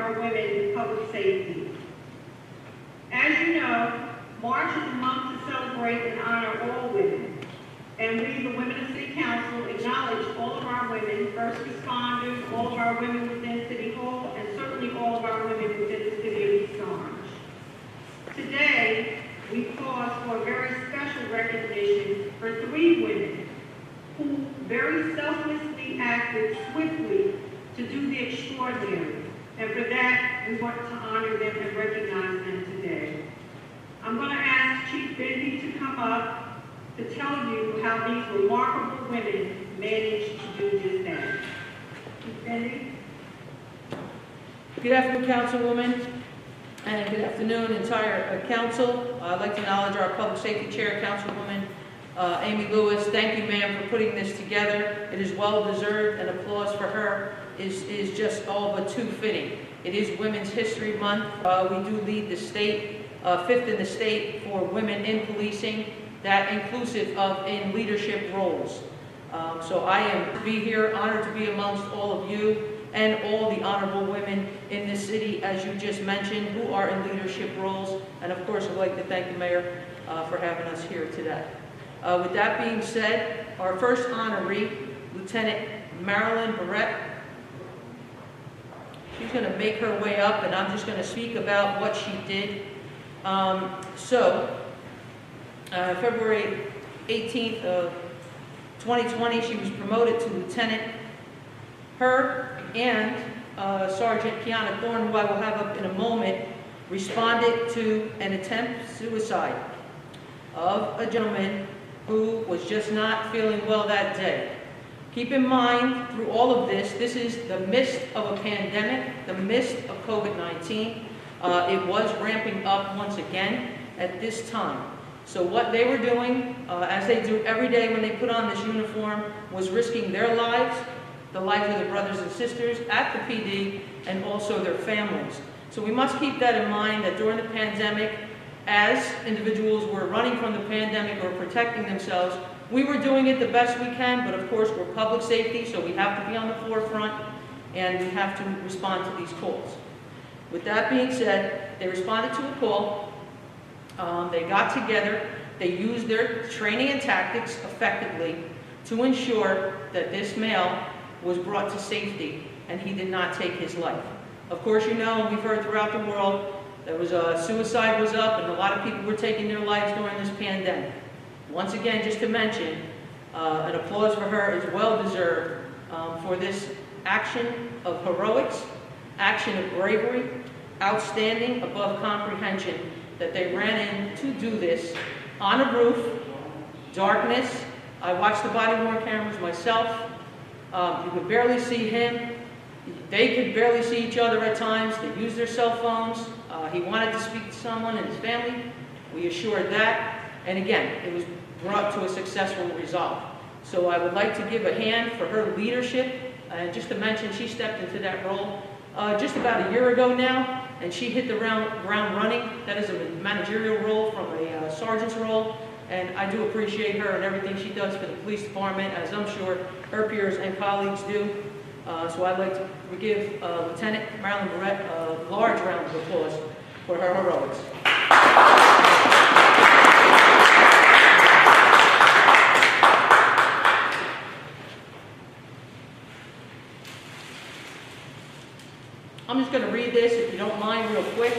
our women in public safety. As you know, March is a month to celebrate and honor all women. And we, the Women of City Council, acknowledge all of our women, first responders, all of our women within City Hall, and certainly all of our women within the City of East Orange. Today, we pause for a very special recognition for 3 women who very selflessly acted swiftly to do the extraordinary. And for that, we want to honor them and recognize them today. I'm going to ask Chief Bendy to come up to tell you how these remarkable women managed to do just that. Chief Bendy? Good afternoon, Councilwoman, and good afternoon, entire council. I'd like to acknowledge our Public Safety Chair, Councilwoman Amy Lewis. Thank you, ma'am, for putting this together. It is well-deserved, and applause for her is just all but too fitting. It is Women's History Month. We do lead the state, 5th in the state for women in policing, that inclusive of in leadership roles. So I am to be here, honored to be amongst all of you and all the honorable women in this city, as you just mentioned, who are in leadership roles. And of course, I'd like to thank the mayor for having us here today. With that being said, our first honoree, Lieutenant Marilyn Barrett. She's going to make her way up, and I'm just going to speak about what she did. February 18th of 2020, she was promoted to lieutenant. Her and Sergeant Kiana Thorne, who I will have up in a moment, responded to an attempt suicide of a gentleman who was just not feeling well that day. Keep in mind, through all of this, this is the midst of a pandemic, the midst of COVID-19. It was ramping up once again at this time. So what they were doing, as they do every day when they put on this uniform, was risking their lives, the lives of their brothers and sisters at the PD, and also their families. So we must keep that in mind, that during the pandemic, as individuals were running from the pandemic or protecting themselves, we were doing it the best we can, but of course we're public safety, so we have to be on the forefront, and we have to respond to these calls. With that being said, they responded to a call. They got together, they used their training and tactics effectively to ensure that this male was brought to safety and he did not take his life. Of course, you know, we've heard throughout the world, there was suicide was up and a lot of people were taking their lives during this pandemic. Once again, just to mention, an applause for her is well deserved for this action of heroics, action of bravery, outstanding above comprehension, that they ran in to do this on a roof, darkness. I watched the body-worn cameras myself. You could barely see him. They could barely see each other at times. They used their cell phones. He wanted to speak to someone in his family. We assured that. And again, it was brought to a successful result. So I would like to give a hand for her leadership. And just to mention, she stepped into that role just about a year ago now. And she hit the ground running. That is a managerial role from a sergeant's role. And I do appreciate her and everything she does for the police department, as I'm sure her peers and colleagues do. So I'd like to give Lieutenant Marilyn Barrett a large round of applause for her heroics. I'm just going to read this, if you don't mind, real quick.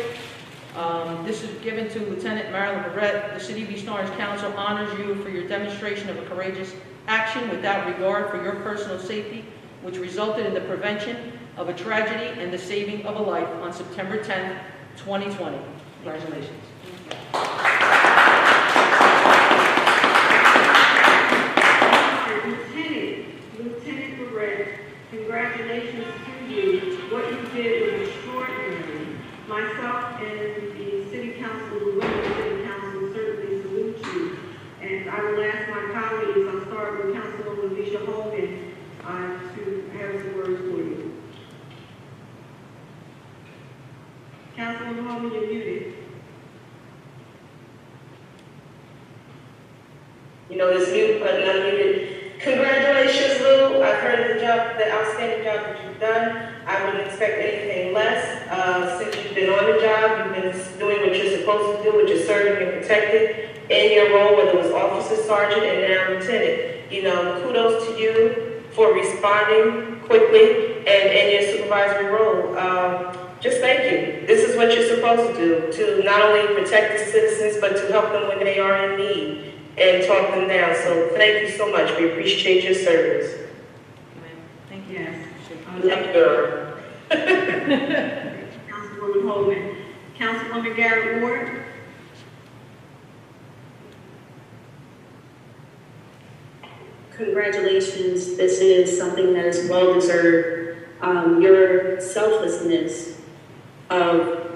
This is given to Lieutenant Marilyn Barrett. The City of East Orange Council honors you for your demonstration of a courageous action without regard for your personal safety, which resulted in the prevention of a tragedy and the saving of a life on September 10th, 2020. Congratulations. Lieutenant Barrett, congratulations to you. What you did was extraordinary. Myself and the City Council, the Women of the City Council, certainly salute you. And I will ask my colleagues, I'll start with Councilwoman Alicia Holman, to have some words for you. Councilwoman Holman, you're muted. You know, this new button unmuted. Congratulations, Lou. I've heard the outstanding job that you've done. I wouldn't expect anything less. love your job. You've been doing what you're supposed to do, what you're serving and protected in your role, whether it was officer, sergeant, and now lieutenant. You know, kudos to you for responding quickly and in your supervisory role. Just thank you. This is what you're supposed to do, to not only protect the citizens, but to help them when they are in need and talk them down. So thank you so much. We appreciate your service. Thank you. Yes. Thank you. Councilwoman Holman. Councilwoman Garrett Ward. Congratulations. This is something that is well deserved. Your selflessness of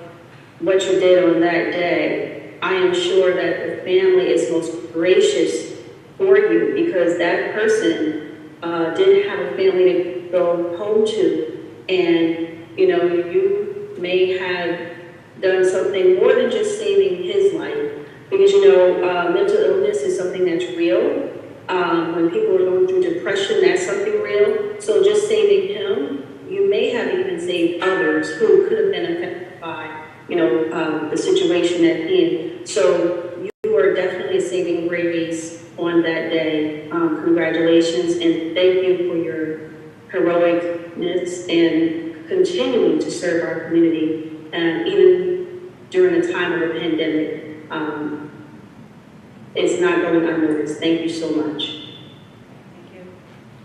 what you did on that day, I am sure that the family is most gracious for you, because that person didn't have a family to go home to. And, you know, you may have done something more than just saving his life, because, you know, mental illness is something that's real. When people are going through depression, that's something real. So just saving him, you may have even saved others who could have been affected by, you know, the situation at hand. So you are definitely a saving grace on that day. Congratulations, and thank you for your heroicness and continuing to serve our community, even during a time of a pandemic. It's not going unnoticed. Thank you so much. Thank you.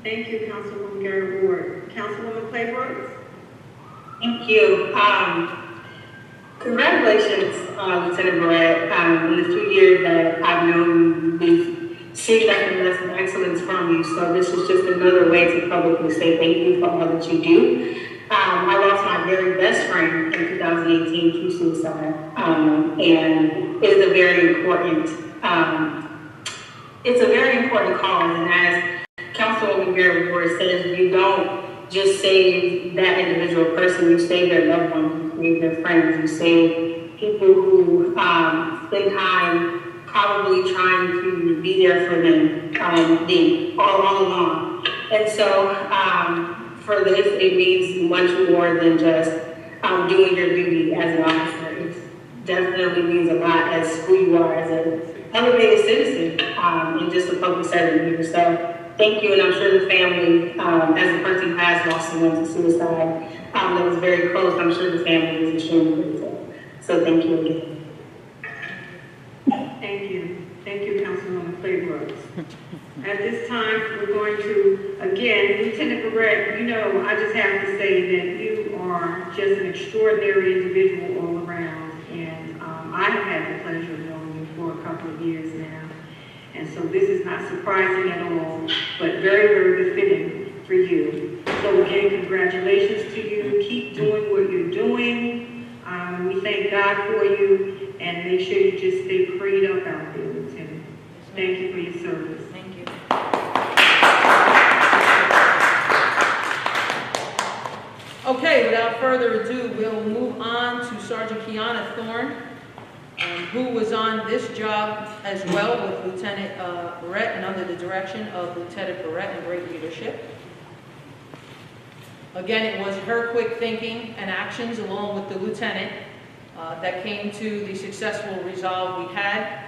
Thank you, Councilwoman Garrett Ward. Councilwoman Claybrook. Thank you. Congratulations, Lieutenant Barrett. In the few years that I've known you, we've seen recognition of excellence from you. So this is just another way to publicly say thank you for all that you do. I lost my very best friend in 2018 through suicide, and it is a very important. It's a very important cause, and as Councilwoman Barrett Ward says, you don't just save that individual person, you save their loved ones, you save their friends, you save people who spend time probably trying to be there for them all along. And so for this, it means much more than just doing your duty as an officer. It definitely means a lot as who you are as an elevated citizen in just a public setting here. So thank you, and I'm sure the family, as a person who has lost someone to suicide, that was very close, I'm sure the family is extremely grateful. So thank you again. Thank you. Thank you, Councilwoman Claybrook. At this time, we're going to, again, Lieutenant Barrett, you know, I just have to say that you are just an extraordinary individual all around. And I have had the pleasure of knowing you for a couple of years now. And so this is not surprising at all, but very, very befitting for you. So again, congratulations to you. Keep doing what you're doing. We thank God for you, and make sure you just stay prayed up out there, Lieutenant. Thank you for your service. Thank you. Okay, without further ado, we'll move on to Sergeant Kiana Thorne, who was on this job as well with Lieutenant Barrett and under the direction of Lieutenant Barrett and great leadership. Again, it was her quick thinking and actions along with the lieutenant that came to the successful resolve we had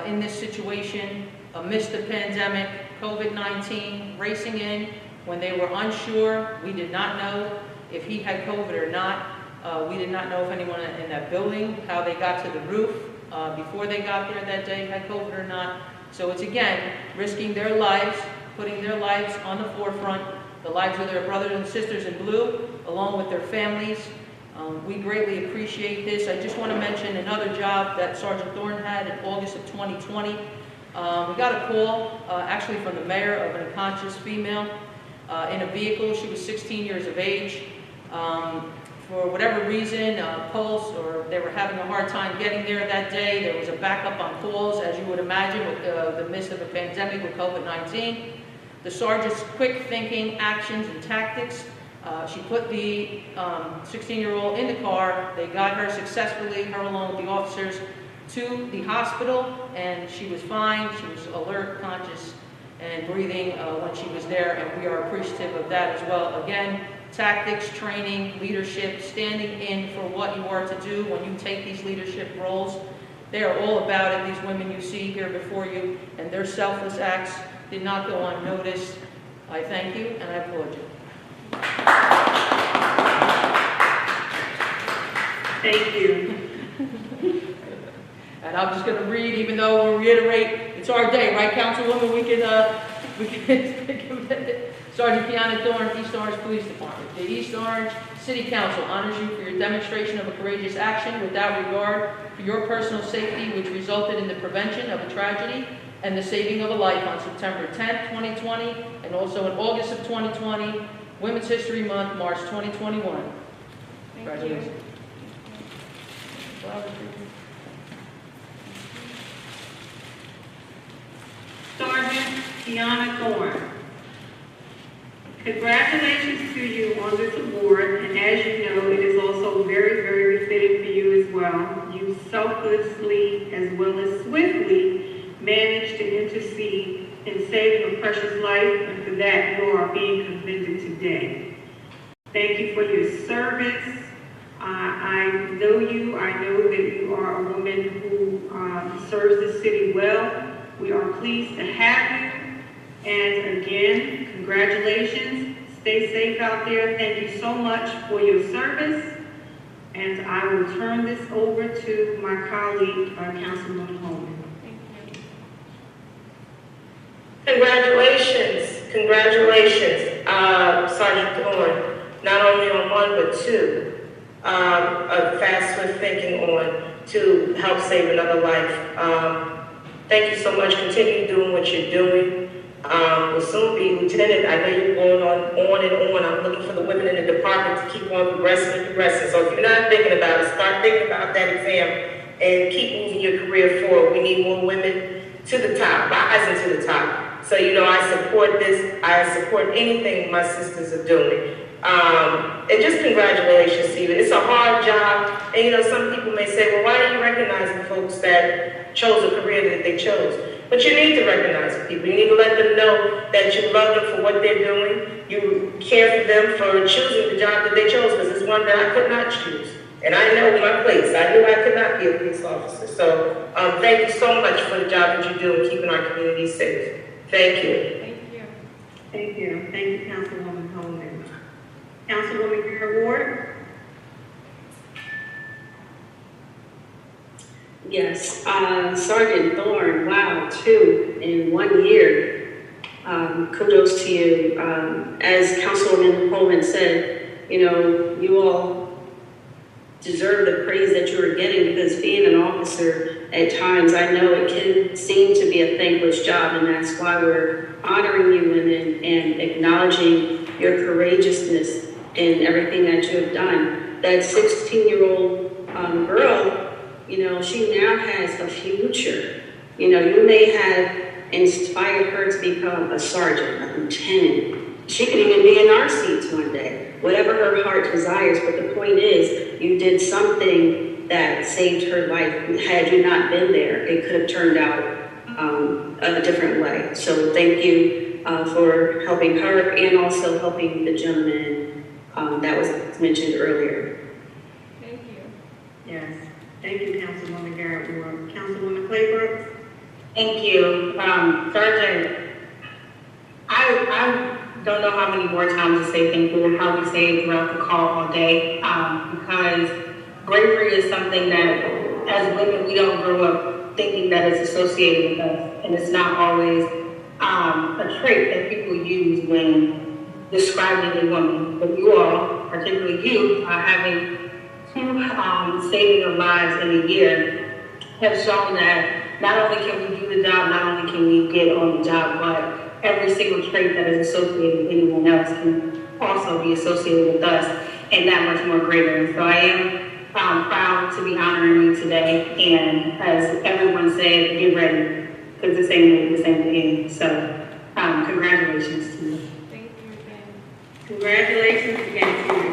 in this situation amidst the pandemic, COVID-19, racing in when they were unsure. We did not know if he had COVID or not. We did not know if anyone in that building, how they got to the roof before they got there that day had COVID or not. So it's again, risking their lives, putting their lives on the forefront, the lives of their brothers and sisters in blue, along with their families. We greatly appreciate this. I just want to mention another job that Sergeant Thorne had in August of 2020. We got a call actually from the mayor of an unconscious female in a vehicle. She was 16 years of age. For whatever reason, pulse, or they were having a hard time getting there that day. There was a backup on calls, as you would imagine, with the midst of a pandemic with COVID-19. The sergeant's quick thinking, actions, and tactics. She put the 16-year-old in the car. They got her successfully, her along with the officers, to the hospital, and she was fine. She was alert, conscious, and breathing when she was there, and we are appreciative of that as well. Again, tactics, training, leadership, standing in for what you are to do when you take these leadership roles. They are all about it, these women you see here before you, and their selfless acts did not go unnoticed. I thank you, and I applaud you. Thank you. And I'm just going to read, even though we'll reiterate, it's our day, right, Councilwoman? We can Sergeant Kiana Thorne, East Orange Police Department. The East Orange City Council honors you for your demonstration of a courageous action without regard for your personal safety, which resulted in the prevention of a tragedy and the saving of a life on September 10th, 2020, and also in August of 2020, Women's History Month, March 2021. Congratulations. Sergeant Kiana Thorne. Congratulations to you on this award, and as you know, it is also very, very befitting for you as well. You selflessly as well as swiftly managed to intercede in saving a precious life, and for that you are being commended today. Thank you for your service. I know you. I know that you are a woman who serves the city well. We are pleased to have you. And again, congratulations. Stay safe out there. Thank you so much for your service. And I will turn this over to my colleague, Councilwoman Holman. Congratulations, congratulations, Sergeant Thorne, not only on one but two, of fast, swift thinking on to help save another life. Thank you so much. Continue doing what you're doing. Will soon be lieutenant. I know you're going on and on. I'm looking for the women in the department to keep on progressing and progressing. So if you're not thinking about it, start thinking about that exam and keep moving your career forward. We need more women to the top, rising to the top. So, you know, I support this. I support anything my sisters are doing. And just congratulations to you. It's a hard job. And, you know, some people may say, well, why are you recognizing folks that chose a career that they chose? But you need to recognize people. You need to let them know that you love them for what they're doing. You care for them for choosing the job that they chose, because it's one that I could not choose. And I know my place. I knew I could not be a police officer. So thank you so much for the job that you do in keeping our community safe. Thank you. Thank you. Thank you. Thank you, Councilwoman Holman. Councilwoman Barrett Ward. Yes, Sergeant Thorne, wow, 2 in 1 year. Kudos to you. As Councilwoman Holman said, you know, you all deserve the praise that you are getting, because being an officer at times, I know it can seem to be a thankless job, and that's why we're honoring you and acknowledging your courageousness in everything that you have done. That 16-year-old girl, you know, she now has a future. You know, you may have inspired her to become a sergeant, a lieutenant. She could even be in our seats one day, whatever her heart desires. But the point is, you did something that saved her life. Had you not been there, it could have turned out a different way. So thank you for helping her and also helping the gentleman that was mentioned earlier. Thank you. Yes. Thank you, Councilwoman Barrett Ward. Councilwoman Claybrook. Thank you. Sergeant, I don't know how many more times to say thank you, and how we say it throughout the call all day, because bravery is something that, as women, we don't grow up thinking that it's associated with us, and it's not always a trait that people use when describing a woman. But you all, particularly you, having 2 saving of lives in a year, have shown that not only can we do the job, not only can we get on the job, but every single trait that is associated with anyone else can also be associated with us, and that much more greater. And so I am proud to be honoring you today, and as everyone said, get ready, because this ain't the end. So congratulations to you. Thank you again. Congratulations again to you.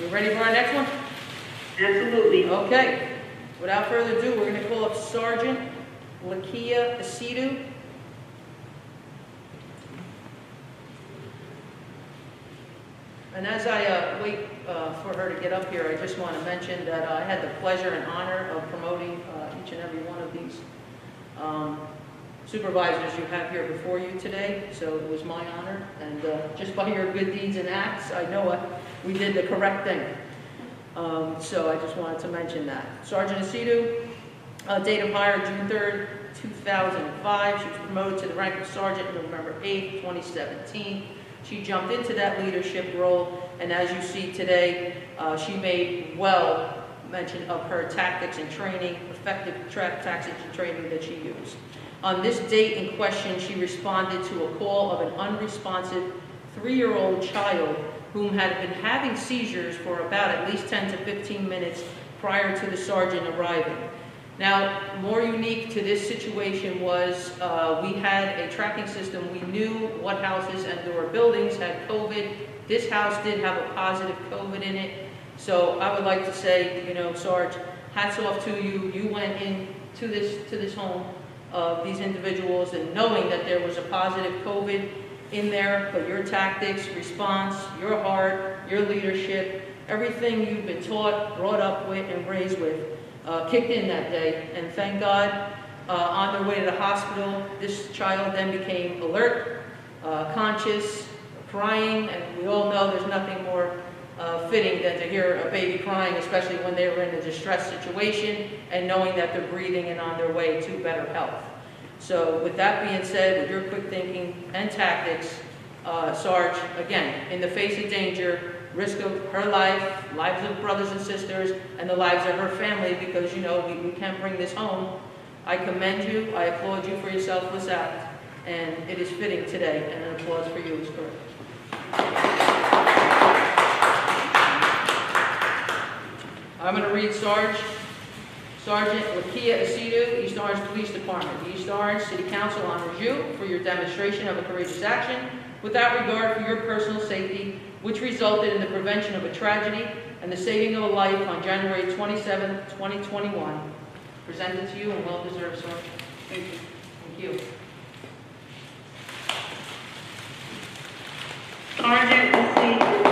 We ready for our next one? Absolutely. Okay, without further ado, we're going to call up Sergeant Lakia Asidu. And as I wait for her to get up here, I just want to mention that I had the pleasure and honor of promoting each and every one of these supervisors you have here before you today. So it was my honor, and just by your good deeds and acts, I know we did the correct thing. So I just wanted to mention that. Sergeant Asidu, date of hire June 3rd, 2005. She was promoted to the rank of sergeant November 8th, 2017. She jumped into that leadership role, and as you see today, she made well mention of her tactics and training, effective tactics and training that she used. On this date in question, she responded to a call of an unresponsive 3-year-old child whom had been having seizures for about at least 10 to 15 minutes prior to the sergeant arriving. Now, more unique to this situation was we had a tracking system. We knew what houses and or buildings had COVID. This house did have a positive COVID in it. So I would like to say, you know, Sarge, hats off to you. You went into this home of these individuals and knowing that there was a positive COVID in there, but your tactics, response, your heart, your leadership, everything you've been taught, brought up with, and raised with, kicked in that day. And thank God, on their way to the hospital, this child then became alert, conscious, crying, and we all know there's nothing more fitting than to hear a baby crying, especially when they were in a distressed situation, and knowing that they're breathing and on their way to better health. So with that being said, with your quick thinking and tactics, Sarge, again, in the face of danger, risk of her life, lives of brothers and sisters, and the lives of her family, because, you know, we can't bring this home. I commend you, I applaud you for your selfless act, and it is fitting today, and an applause for you is correct. I'm going to read Sergeant Lakia Asidu, East Orange Police Department. The East Orange City Council honors you for your demonstration of a courageous action without regard for your personal safety, which resulted in the prevention of a tragedy and the saving of a life on January 27, 2021. Presented to you and well-deserved, sir. Thank you. Thank you. Sergeant Asidu,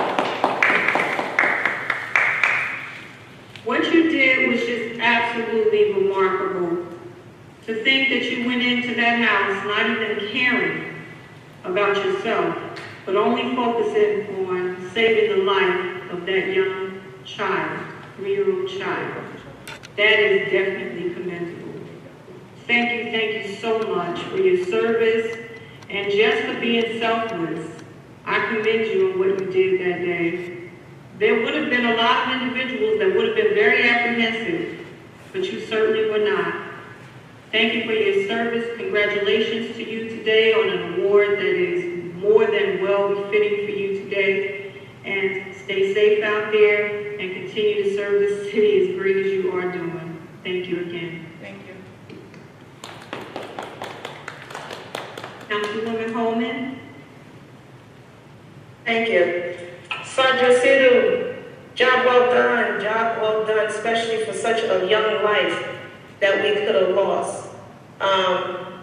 what you did was just absolutely remarkable. To think that you went into that house not even caring about yourself, but only focusing on saving the life of that young child, 3-year-old child. That is definitely commendable. Thank you so much for your service and just for being selfless. I commend you on what you did that day. There would have been a lot of individuals that would have been very apprehensive, but you certainly were not. Thank you for your service. Congratulations to you today on an award that is more than well befitting for you today. And stay safe out there and continue to serve the city as great as you are doing. Thank you again. Thank you. Councilwoman Holman. Thank you. Sergeant Asidu, job well done, especially for such a young life that we could have lost.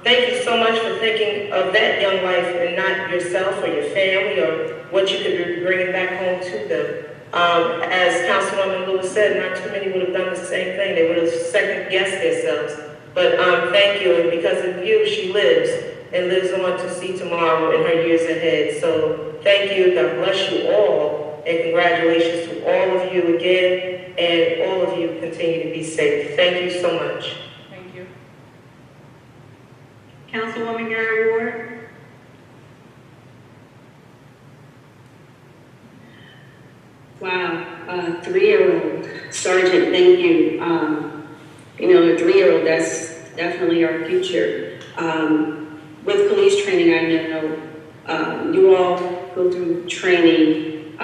Thank you so much for thinking of that young life and not yourself or your family or what you could be bringing back home to them. As Councilwoman Lewis said, not too many would have done the same thing. They would have second-guessed themselves. But thank you, and because of you, she lives and lives on to see tomorrow in her years ahead. So thank you, God bless you all, and congratulations to all of you again, and all of you continue to be safe. Thank you so much. Thank you. Councilwoman Gary Ward. Wow, 3-year-old. Sergeant, thank you. You know, a 3-year-old, that's definitely our future. With police training, I know you all go through training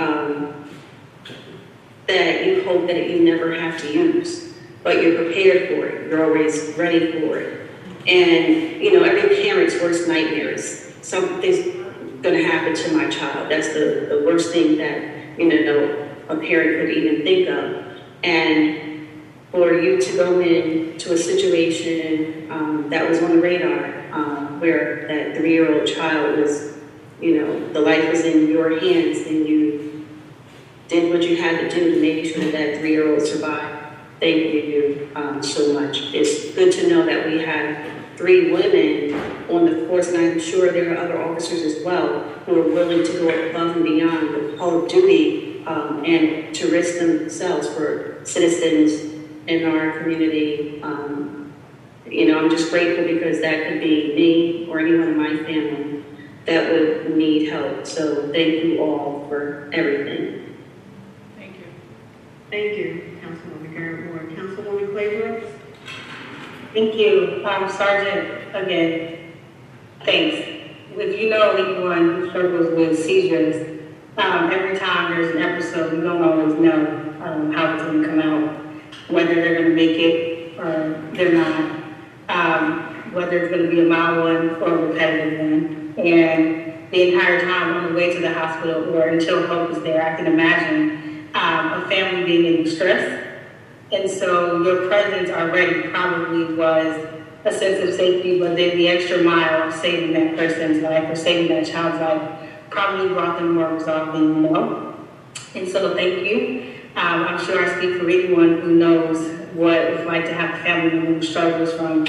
that you hope that you never have to use, but you're prepared for it. You're always ready for it. And, you know, every parent's worst nightmare is something's going to happen to my child. That's the worst thing that, you know, a parent could even think of. And for you to go into a situation that was on the radar, where that 3-year-old child was, the life was in your hands, and you did what you had to do to make sure that that 3-year-old survived. Thank you so much. It's good to know that we have 3 women on the force, and I'm sure there are other officers as well who are willing to go above and beyond the call of duty and to risk themselves for citizens in our community. I'm just grateful because that could be me or anyone in my family that would need help. So thank you all for everything. Thank you. Thank you, Councilwoman Barrett. Councilwoman Claybrook? Thank you, Sergeant, again, thanks. If you know anyone who struggles with seizures, every time there's an episode, you don't always know how it's going to come out, whether they're going to make it or they're not, whether it's going to be a mild one or a repetitive one. And the entire time on the way to the hospital or until help is there, I can imagine a family being in distress. And so your presence already probably was a sense of safety, but then the extra mile of saving that person's life or saving that child's life probably brought them more resolve than you know. And so thank you. I'm sure I speak for anyone who knows what it's like to have a family member who struggles from,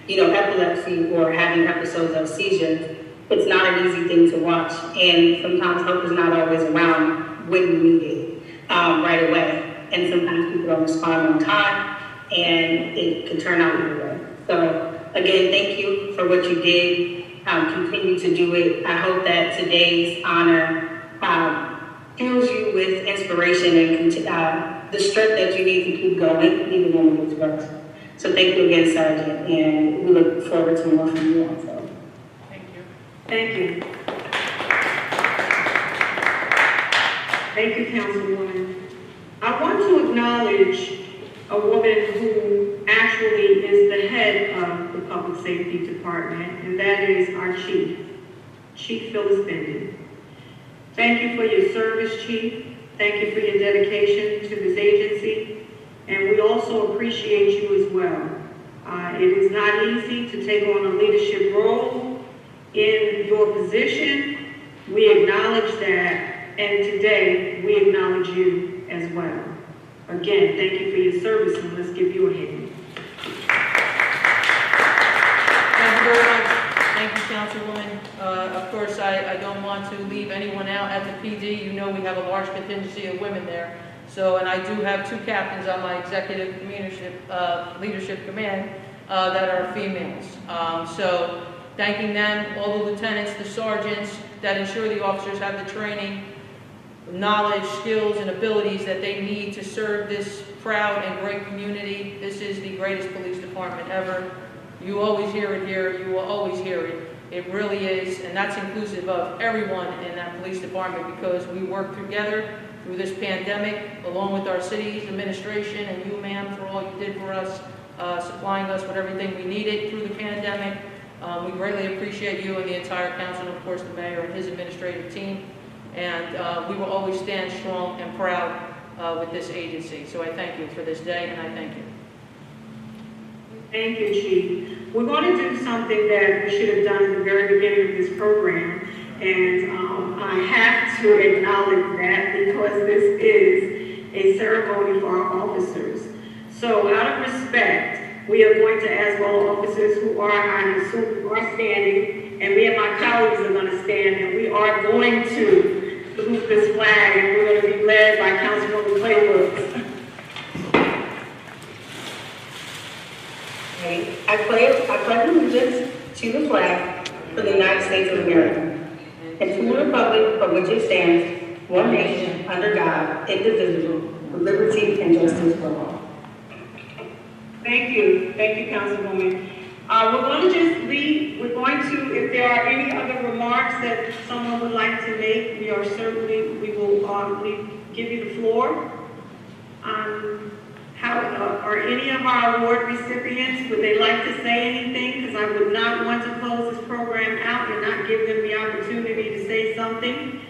epilepsy or having episodes of seizures. It's not an easy thing to watch, and sometimes help is not always around when you need it right away. And sometimes people don't respond on time, and it can turn out either way. So again, thank you for what you did. Continue to do it. I hope that today's honor fills you with inspiration and the strength that you need to keep going, even when it's rough. So thank you again, Sergeant, and we look forward to more from you also. Thank you. Thank you. Thank you, Councilwoman. I want to acknowledge a woman who actually is the head of the Public Safety Department, and that is our Chief, Chief Phyllis Benden. Thank you for your service, Chief. Thank you for your dedication to this agency, and we also appreciate you as well. It is not easy to take on a leadership role in your position. We acknowledge that, and today we acknowledge you as well. Again, thank you for your service, and let's give you a hand. Thank you very much. Thank you, Councilwoman. Of course, I don't want to leave anyone out at the PD. You know we have a large contingency of women there. So, and I do have 2 captains on my executive leadership command that are females. So, thanking them, all the lieutenants, the sergeants that ensure the officers have the training, knowledge, skills, and abilities that they need to serve this proud and great community. This is the greatest police department ever. You always hear it here. You will always hear it. It really is, and that's inclusive of everyone in that police department because we work together through this pandemic, along with our city's administration and you, ma'am, for all you did for us, supplying us with everything we needed through the pandemic. We greatly appreciate you and the entire council, and of course the mayor and his administrative team. And we will always stand strong and proud with this agency. So I thank you for this day, and I thank you. Thank you, Chief. We're going to do something that we should have done at the very beginning of this program, and I have to acknowledge that because this is a ceremony for our officers. So out of respect, we are going to ask all officers who are, I assume, are standing, and me and my colleagues are going to stand, and we are going to salute this flag, and we're going to be led by Councilwoman Claybrook. I pledge allegiance to the flag for the United States of America and to the republic for which it stands, one nation, under God, indivisible, with liberty and justice for all. Thank you, Councilwoman. We're going to just leave. We're going to, if there are any other remarks that someone would like to make, we will give you the floor. Are any of our award recipients, would they like to say anything? Because I would not want to close this program out and not give them the opportunity to say something.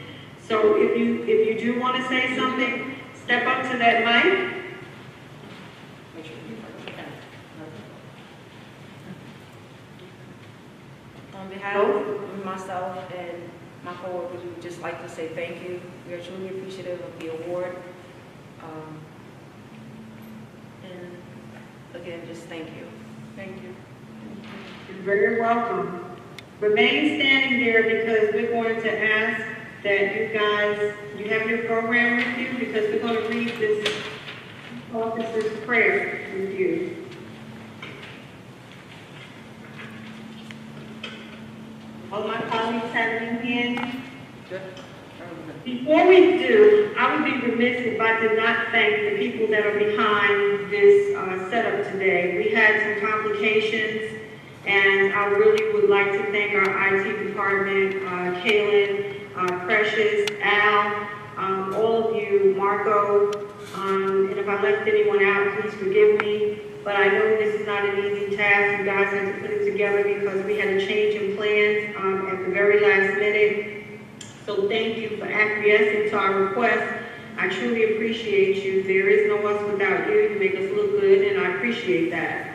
So if you do want to say something, step up to that mic. behalf of myself and my coworkers, we would just like to say thank you. We are truly appreciative of the award. And again, just thank you. Thank you. You're very welcome. Remain standing there because we're going to ask that you guys, you have your program with you because we're going to read this officer's prayer with you. All my colleagues have it in hand. Before we do, I would be remiss if I did not thank the people that are behind this setup today. We had some complications, and I really would like to thank our IT department, Kaylin, Precious, Al, all of you, Marco, and if I left anyone out, please forgive me. But I know this is not an easy task. You guys had to put it together because we had a change in plans at the very last minute. So thank you for acquiescing to our request. I truly appreciate you. There is no us without you. You make us look good, and I appreciate that.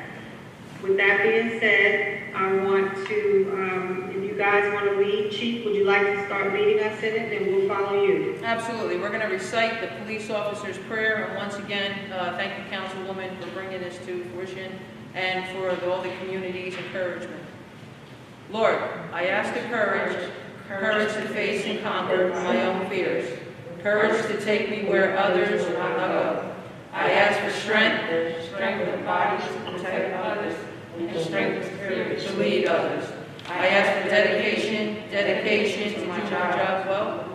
With that being said, I want to, if you guys want to lead, Chief, would you like to start leading us in it, and we'll follow you. Absolutely. We're going to recite the police officer's prayer, and once again, thank the councilwoman for bringing this to fruition and for all the community's encouragement. Lord, I ask the courage to face and conquer my own fears, courage to take me where others will not go. I ask for strength of body to protect others, and strength of spirit to lead others. I ask for dedication to do my job well,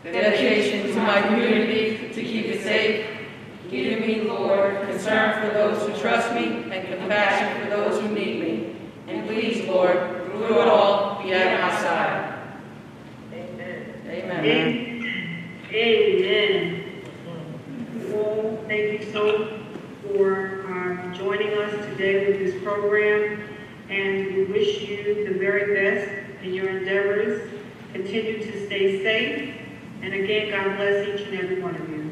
dedication to my community to keep it safe. Give me, Lord, concern for those who trust me and compassion for those who need me. And please, Lord, through it all, be at my side. Amen. Amen. Well, thank you so for joining us today with this program, and we wish you the very best in your endeavors. Continue to stay safe, and again, God bless each and every one of you.